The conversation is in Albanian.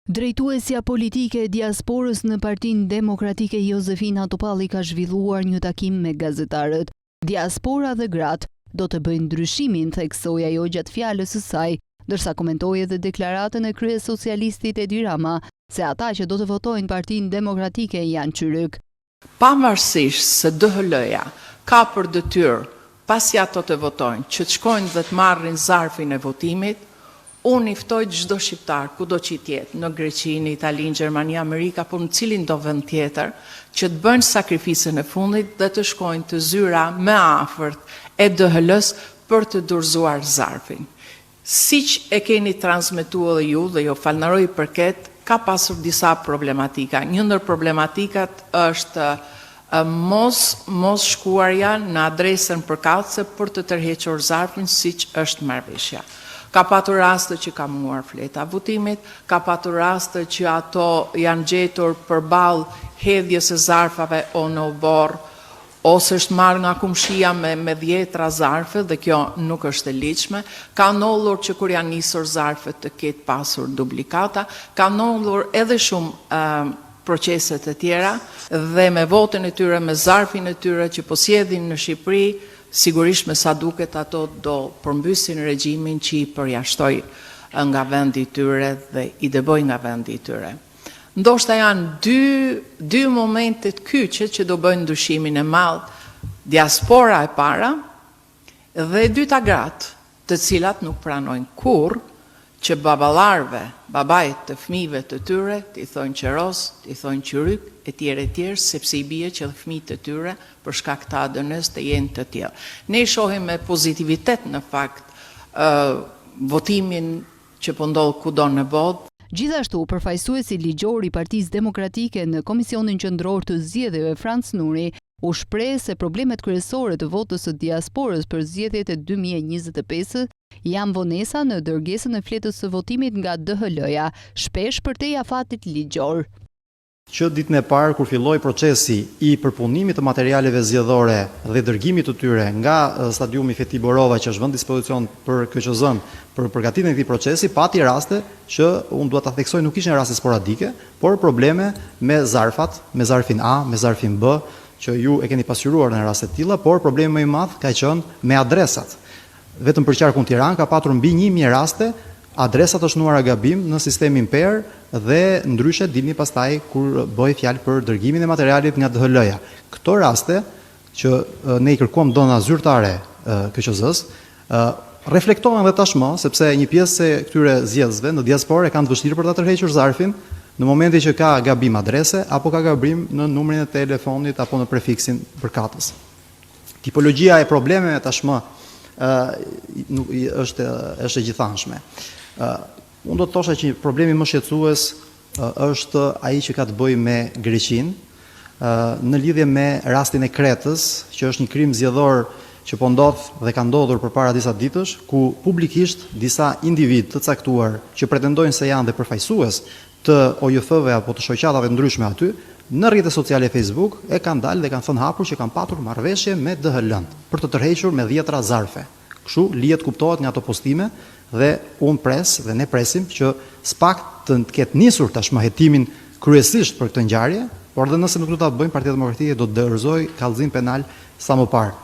Drejtuesja politike e diasporës në Partinë Demokratike Jozefina Topalli ka zhvilluar një takim me gazetarët. Diaspora dhe gratë do të bëjnë ndryshimin, theksoi ajo gjatë fjalës së saj, ndërsa komentoi edhe deklaratën e kryesocialistit Edi Rama se ata që do të votojnë Partinë Demokratike janë qyryk. Pavarësisht se DHL-ja ka për detyrë pasi ato të votojnë që të shkojnë dhe të marrin zarfin e votimit, unë i ftoj çdo shqiptar, kudo që jetë, në Greqi, në Itali, në Gjermani, Amerika, por në cilin do vend tjetër, që të bëjnë sakrificën e fundit dhe të shkojnë të zyra më afërt e DHL-s për të dorëzuar zarfin. Siç e keni transmetuar edhe ju dhe jo falënderoj për këtë, ka pasur disa problematika. Një ndër problematikat është mos shkuarja në adresën përkatëse për të tërhequr zarfin siç është marrëveshja. Ka patur raste që ka munguar fleta votimit, ka patur raste që ato janë gjetur përballë hedhjes së zarfave o në oborr, ose është marrë nga kumshia me 10 zarfe dhe kjo nuk është e ligjshme. Ka ndodhur që kur janë nisur zarfet të ketë pasur duplikata, ka ndodhur edhe shumë proceset e tjera dhe me votën e tyre, me zarfin e tyre që po sjedhin në Shqipëri, sigurisht me sa duket ato do përmbysin regjimin që i përjashtoi nga vendi i tyre dhe i deboj nga vendi i tyre. Ndoshta janë dy momentet kyçe që do bëjnë ndryshimin e madh, diaspora e para dhe e dyta gratë, të cilat nuk pranojnë kurrë që babait të fëmijëve të tyre, t'i thonë qeros, t'i thonë qyryk, etj, sepse i bie që dhe fëmijët e tyre për shkak të ADN-s të jenë të tillë. Ne i shohim me pozitivitet në fakt votimin që po ndodh kudo në botë. Gjithashtu, përfaqësuesi ligjor i Partisë Demokratike në Komisionin Qendror të Zgjedhjeve Franc Nuri u shpreh se problemet kryesore të votës së diasporës për zgjedhjet e 2025 janë vonesa në dërgesën e fletës së votimit nga DHL-ja, shpesh përtej afatit ligjor. Që ditën e parë kur filloi procesi i përpunimit të materialeve zgjedhore dhe dërgimit të tyre nga stadiumi Feti Borova që është vënë dispozicion për KQZ-n për përgatitjen e këtij procesi, pati raste që unë dua ta theksoj nuk ishin raste sporadike, por probleme me zarfat, me zarfin A, me zarfin B, që ju e keni pasqyruar në raste të tilla, por problemi më i madh ka qenë me adresat. Vetëm për qarkun Tiranë ka patur mbi 1000 raste adresat të shënuara gabim në sistemin PER dhe ndryshe dilni pastaj kur bëhej fjalë për dërgimin e materialit nga DHL-ja. Këto raste që ne i kërkuam dona zyrtare KQZ-s reflektohen edhe tashmë sepse një pjesë e këtyre zgjedhësve në diasporë kanë të vështirë për ta tërhequr zarfin në momentin që ka gabim adrese apo ka gabim në numrin e telefonit apo në prefiksin përkatës. Tipologjia e problemeve tashmë është e gjithanshme. Unë do të thosha që problemi më shqetësues është ai që ka të bëjë me Greqinë në lidhje me rastin e Kretës, që është një krim zgjedhor që po ndodh dhe ka ndodhur përpara disa ditësh, ku publikisht disa individ të caktuar që pretendojnë se janë dhe përfaqësues të OJF-ve apo të shoqatave ndryshme aty, në rrjetet sociale Facebook e kanë dalë dhe kanë thënë hapur që kanë patur marrëveshje me DHL-n për të tërhequr me 10 zarfe. Kështu lihet kuptohet nga ato postime dhe unë pres dhe ne presim që s'pakt të ketë nisur tashmë hetimin kryesisht për këtë ngjarje, por edhe nëse nuk do ta bëjmë Partia Demokratike do të dorëzojë kallëzim penal sa më parë.